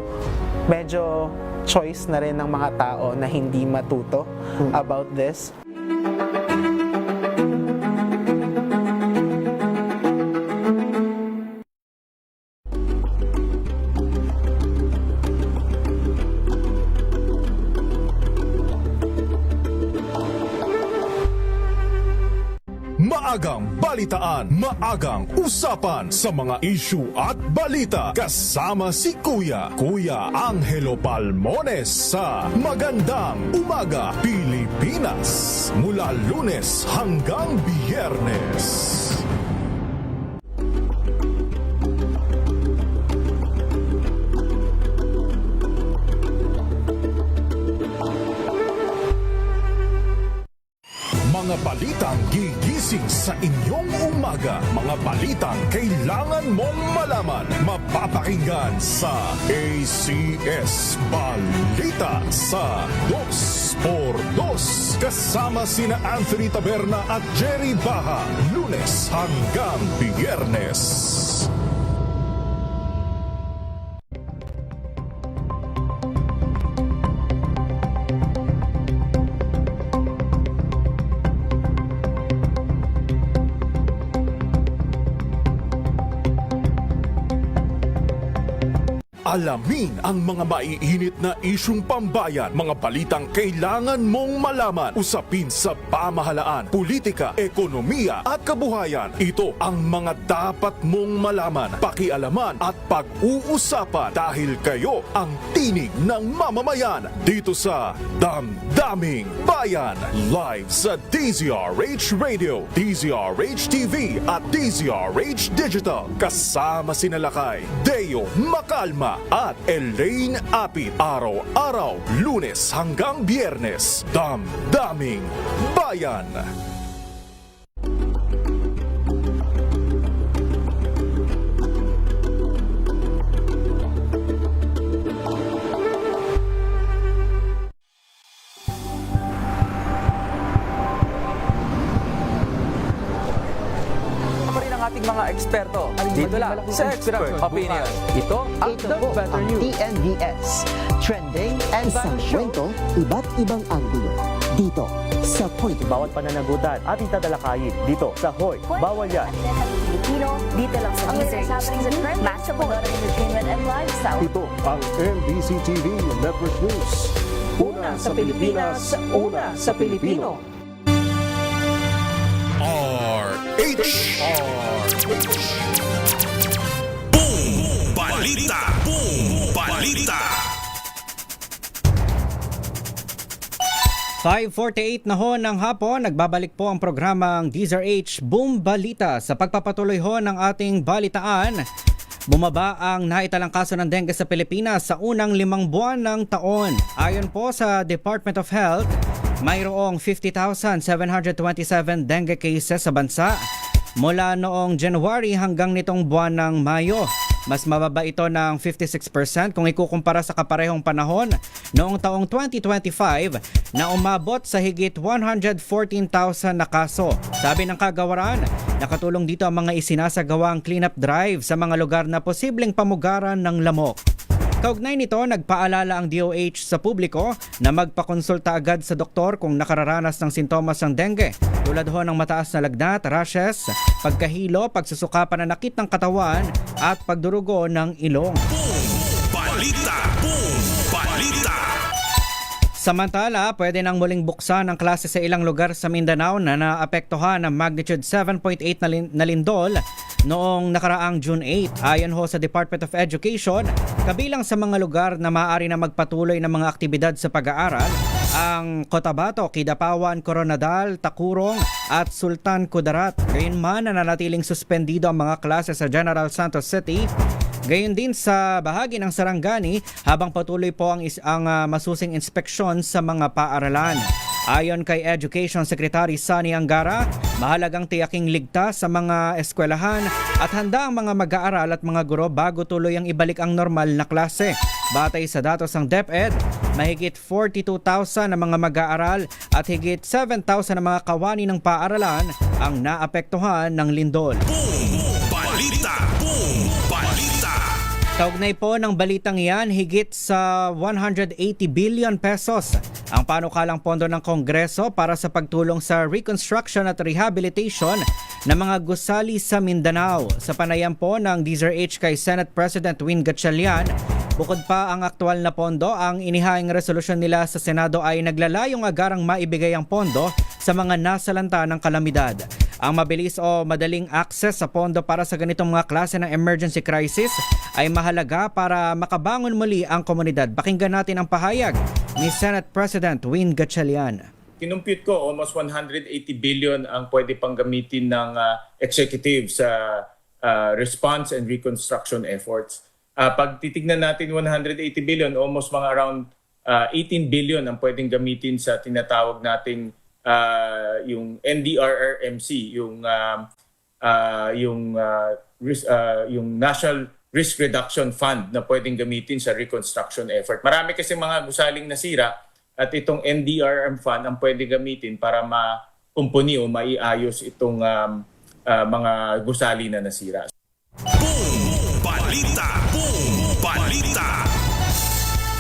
medyo choice na rin ng mga tao na hindi matuto about this. Maagang balitaan, maagang usapan sa mga issue at balita. Kasama si Kuya Angelo Palmones sa Magandang Umaga Pilipinas. Mula Lunes hanggang Biyernes. Mga balitang gigising sa inyong umaga. Mga balitang kailangan mong malaman. Mapapakinggan sa ACS Balita sa 2x2. Kasama sina Anthony Taberna at Jerry Baha. Lunes hanggang Biyernes. Alamin ang mga maiinit na isyung pambayan, mga balitang kailangan mong malaman, usapin sa pamahalaan, politika, ekonomiya at kabuhayan. Ito ang mga dapat mong malaman, pakialaman at pag-uusapan dahil kayo ang tinig ng mamamayan dito sa Damdaming Bayan. Live sa DZRH Radio, DZRH TV at DZRH Digital. Kasama sina Lakay, Deo Makalma at Elaine Apit. Araw-araw, Lunes hanggang Biyernes. Damdaming Bayan. Ating mga eksperto dito lang sa Expert Opinion. Ito ang The Better News. TNVS, trending and isang kwento, iba't ibang anggulo. Dito sa Point. Bawat pananagutan ating tatalakayin dito sa Hoy. Bawal yan. Pilipino, dito lang sa DZRH. Mass support, entertainment and lifestyle. Ito ang NBC TV Network News. Una sa Pilipinas, una sa Pilipino. Boom Balita! Boom Balita! 5:48 na ho ng hapon, nagbabalik po ang programang DZRH Boom Balita. Sa pagpapatuloy ho ng ating balitaan, bumaba ang naitalang kaso ng dengue sa Pilipinas sa unang 5 buwan ng taon. Ayon po sa Department of Health, mayroong 50,727 dengue cases sa bansa mula noong January hanggang nitong buwan ng Mayo. Mas mababa ito ng 56% kung ikukumpara sa kaparehong panahon noong taong 2025 na umabot sa higit 114,000 na kaso. Sabi ng kagawaran, nakatulong dito ang mga isinasagawang cleanup drive sa mga lugar na posibleng pamugaran ng lamok. Kaugnay nito, nagpaalala ang DOH sa publiko na magpakonsulta agad sa doktor kung nakararanas ng sintomas ng dengue, tulad ho ng mataas na lagnat, rashes, pagkahilo, pagsusuka, pananakit ng katawan at pagdurugo ng ilong. Balita! Boom! Balita! Samantala, pwede nang muling buksan ang klase sa ilang lugar sa Mindanao na naapektuhan ng magnitude 7.8 na lindol noong nakaraang June 8. Ayon ho sa Department of Education, kabilang sa mga lugar na maaari na magpatuloy ng mga aktibidad sa pag-aaral ang Cotabato, Kidapawan, Coronadal, Tacurong at Sultan Kudarat. Gayunman, nananatiling suspendido ang mga klase sa General Santos City. Gayon din sa bahagi ng Sarangani habang patuloy po ang masusing inspeksyon sa mga paaralan. Ayon kay Education Secretary Sani Angara, mahalagang tiyaking ligtas sa mga eskwelahan at handa ang mga mag-aaral at mga guro bago tuloy ang ibalik ang normal na klase. Batay sa datos ng DepEd, mahigit 42,000 na mga mag-aaral at higit 7,000 na mga kawani ng paaralan ang naapektuhan ng lindol. Balita! Boom! Balita! Kaugnay po ng balitang iyan, higit sa 180 billion pesos ang panukalang pondo ng Kongreso para sa pagtulong sa reconstruction at rehabilitation ng mga gusali sa Mindanao. Sa panayam po ng DZRH kay Senate President Win Gatchalian, bukod pa ang aktual na pondo, ang inihaing resolusyon nila sa Senado ay naglalayong agarang maibigay ang pondo sa mga nasalanta ng kalamidad. Ang mabilis o madaling access sa pondo para sa ganitong mga klase ng emergency crisis ay mahalaga para makabangon muli ang komunidad. Pakinggan natin ang pahayag ni Senate President Win Gatchalian. Kinumpute ko, almost 180 billion ang pwede pang gamitin ng executive sa response and reconstruction efforts. Pag titignan natin 180 billion, almost mga around 18 billion ang pwedeng gamitin sa tinatawag nating yung NDRRMC, yung National Risk Reduction Fund na pwedeng gamitin sa reconstruction effort. Marami kasi mga gusaling nasira at itong NDRRM Fund ang pwedeng gamitin para makumpuni o maiayos itong mga gusali na nasira. Boom! Balita! Boom! Balita!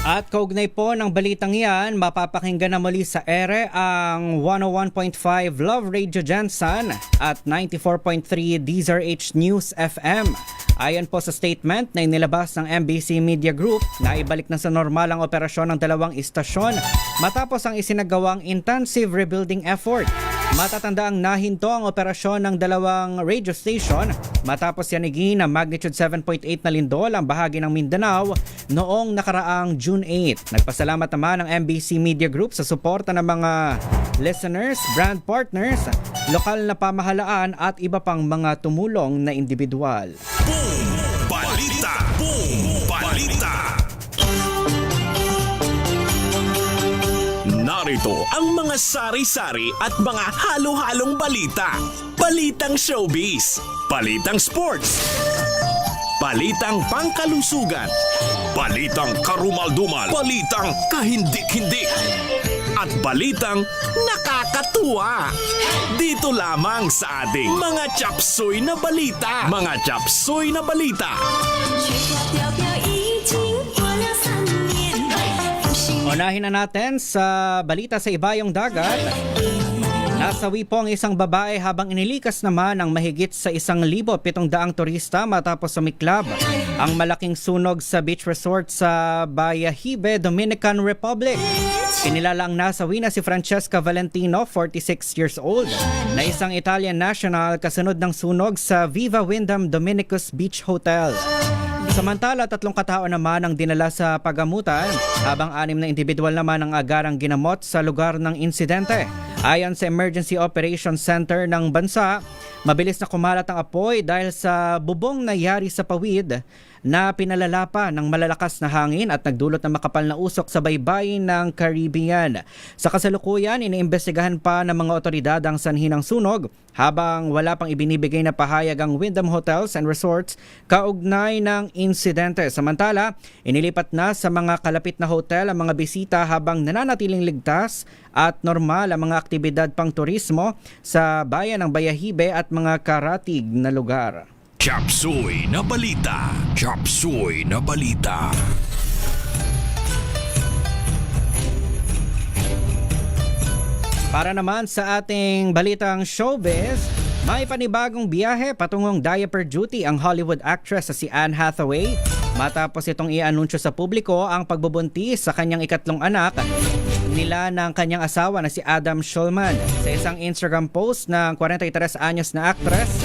At kaugnay po ng balitang yan, mapapakinggan na muli sa ere ang 101.5 Love Radio Jansan at 94.3 DZRH News FM. Ayon po sa statement na inilabas ng MBC Media Group, na ibalik na sa normal ang operasyon ng dalawang istasyon matapos ang isinagawang intensive rebuilding effort. Matatanda ang nahinto ang operasyon ng dalawang radio station matapos yanigin ng magnitude 7.8 na lindol ang bahagi ng Mindanao noong nakaraang June 8. Nagpasalamat naman ang MBC Media Group sa suporta ng mga listeners, brand partners, lokal na pamahalaan at iba pang mga tumulong na individual. Boom! Balita! Boom! Balita! Narito ang mga sari-sari at mga halo-halong balita. Balitang showbiz, balitang sports, balitang pangkalusugan, balitang karumal-dumal, balitang kahindik-hindik, at balitang nakakatuwa. Dito lamang sa ating mga chapsoy na balita. Mga chapsoy na balita. Unahin na natin sa balita sa ibayong dagat. Nasawi po ang isang babae habang inilikas naman ang mahigit sa 1,700 turista matapos sumiklab ang malaking sunog sa beach resort sa Bayahibe, Dominican Republic. Kinilala ang nasawi na si Francesca Valentino, 46 years old, na isang Italian national kasunod ng sunog sa Viva Windham Dominicus Beach Hotel. Samantala, 3 katao naman ang dinala sa pagamutan habang 6 na individual naman ang agarang ginamot sa lugar ng insidente. Ayon sa Emergency Operations Center ng bansa, mabilis na kumalat ang apoy dahil sa bubong na yari sa pawid na pinalala pa ng malalakas na hangin at nagdulot ng makapal na usok sa baybayin ng Caribbean. Sa kasalukuyan, iniimbestigahan pa ng mga otoridad ang sanhi ng sunog habang wala pang ibinibigay na pahayag ang Wyndham Hotels and Resorts kaugnay ng insidente. Samantala, inilipat na sa mga kalapit na hotel ang mga bisita habang nananatiling ligtas at normal ang mga aktibidad pang turismo sa bayan ng Bayahibe at mga karatig na lugar. Chapsoy na balita. Chapsoy na balita. Para naman sa ating balitang showbiz, may panibagong biyahe patungong diaper duty ang Hollywood actress na si Anne Hathaway matapos itong i-anunsyo sa publiko ang pagbubuntis sa kanyang ikatlong anak nila ng kanyang asawa na si Adam Schulman. Sa isang Instagram post ng 43 anyos na actress,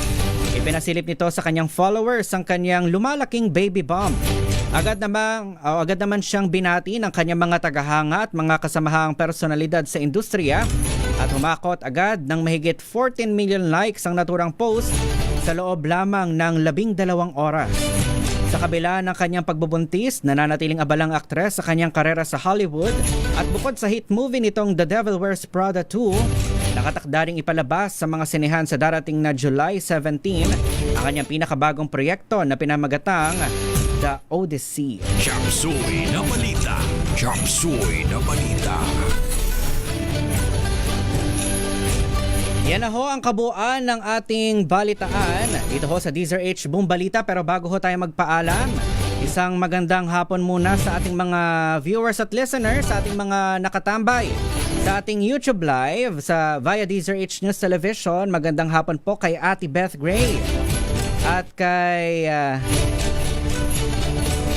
ipinasilip nito sa kanyang followers ang kanyang lumalaking baby bump. Agad naman siyang binati ng kanyang mga tagahanga at mga kasamahang personalidad sa industriya at humakot agad ng mahigit 14 million likes ang naturang post sa loob lamang ng 12 oras. Sa kabila ng kanyang pagbubuntis, nananatiling abalang aktres sa kanyang karera sa Hollywood at bukod sa hit movie nitong The Devil Wears Prada 2, nakatakda ring ipalabas sa mga sinehan sa darating na July 17 ang kanyang pinakabagong proyekto na pinamagatang The Odyssey. Chapsuy na balita. Chapsuy na balita. Yan na ho ang kabuuan ng ating balitaan dito ho sa DZRH Boom Balita. Pero bago ho tayo magpaalam, isang magandang hapon muna sa ating mga viewers at listeners, sa ating mga nakatambay sa ating YouTube Live sa via DZRH News Television. Magandang hapon po kay Ate Beth Gray at kay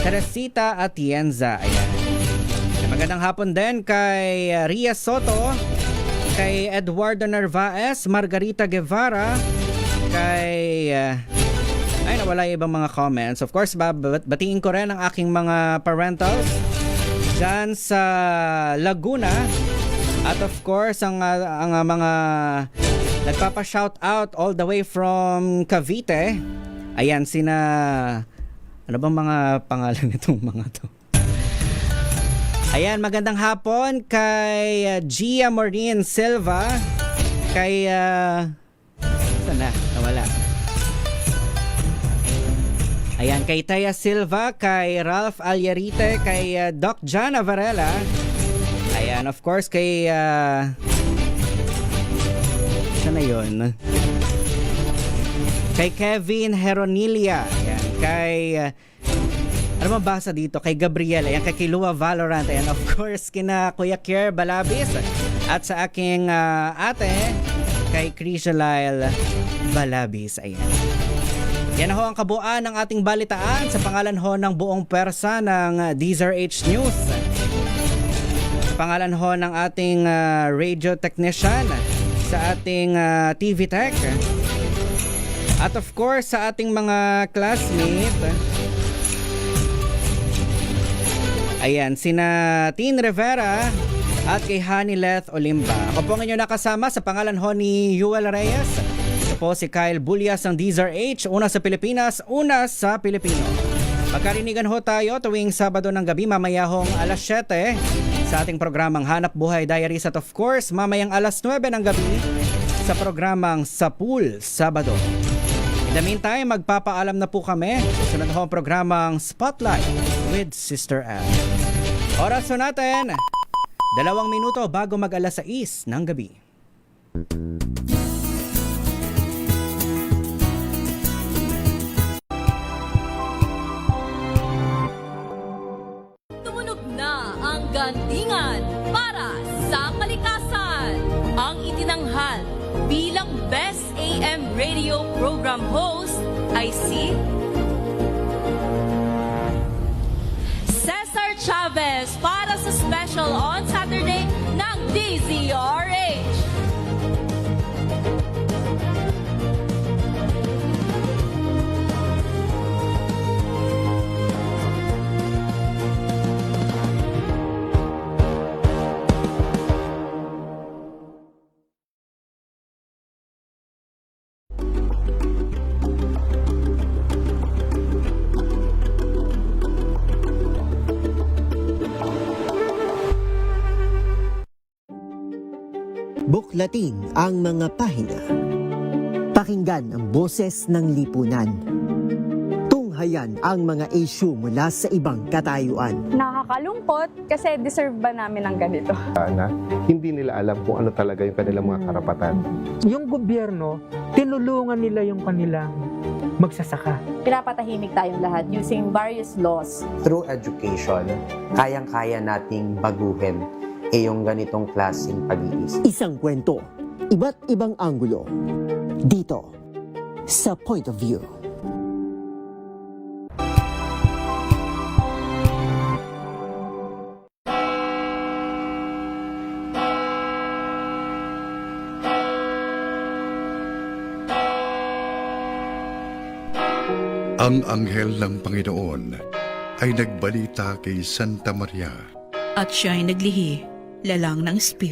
Teresita Atienza. Ayan. Magandang hapon din kay Ria Soto, kay Eduardo Narvaez, Margarita Guevara, kay ay nawala yung ibang mga comments. Of course, batiin ko rin ang aking mga parentals dyan sa Laguna. At of course, ang mga nagpapa-shout out all the way from Cavite. Ayan, sina ano bang mga pangalan nitong mga to? Ayan, magandang hapon kay Gia Maureen Silva, kay saan na? Nawala. Ayan, kay Taya Silva, kay Ralph Alyarite, kay Doc Jana Varela. Ayan, of course, kay saan na yun? Kay Kevin Heronilia. Ayan, kay ano mabasa dito? Kay Gabriel, ayan, kay Kilua Valorant, ayan, of course, kina Kuya Kier Balabis, at sa aking ate, kay Crishalile Balabis, ayan. Yan ho ang kabuuan ng ating balitaan sa pangalan ho ng buong pwersa ng DZRH News. Sa pangalan ho ng ating radio technician, sa ating TV tech, at of course, sa ating mga classmate. Ayan, sina Tin Rivera at kay Hanileth Olimba. Ako po ngayon nakasama sa pangalan ho ni Yuel Reyes. Ito po si Kyle Bulias ng DZRH, una sa Pilipinas, una sa Pilipino. Magkarinigan ho tayo tuwing Sabado ng gabi, mamaya hong alas 7 sa ating programang Hanap Buhay Diaries at of course, mamayang alas 9 ng gabi sa programang Sa Pool Sabado. In the meantime, magpapaalam na po kami. Sunod ho ang programang Spotlight with Sister Anne. Oras ho natin, 2 minuto bago mag-alas 6 ng gabi. Tumunog na ang gandingan para sa kalikasan. Ang itinanghal bilang Best AM Radio Program Host ay si Cesar Chavez para sa special on Saturday ng DZRH. Buklatin ang mga pahina. Pakinggan ang boses ng lipunan. Tunghayan ang mga issue mula sa ibang katayuan. Nakakalungkot kasi deserve ba namin ng ganito? Na hindi nila alam kung ano talaga yung kanilang mga karapatan. Yung gobyerno, tinulungan nila yung kanilang magsasaka. Pinapatahimik tayong lahat using various laws. Through education, kayang-kaya nating baguhin yung ganitong klaseng pag-iisip. Isang kwento, iba't ibang anggulo. Dito, sa Point of View. Ang anghel ng Panginoon ay nagbalita kay Santa Maria. At siya'y naglihi, lalang ng espiritu.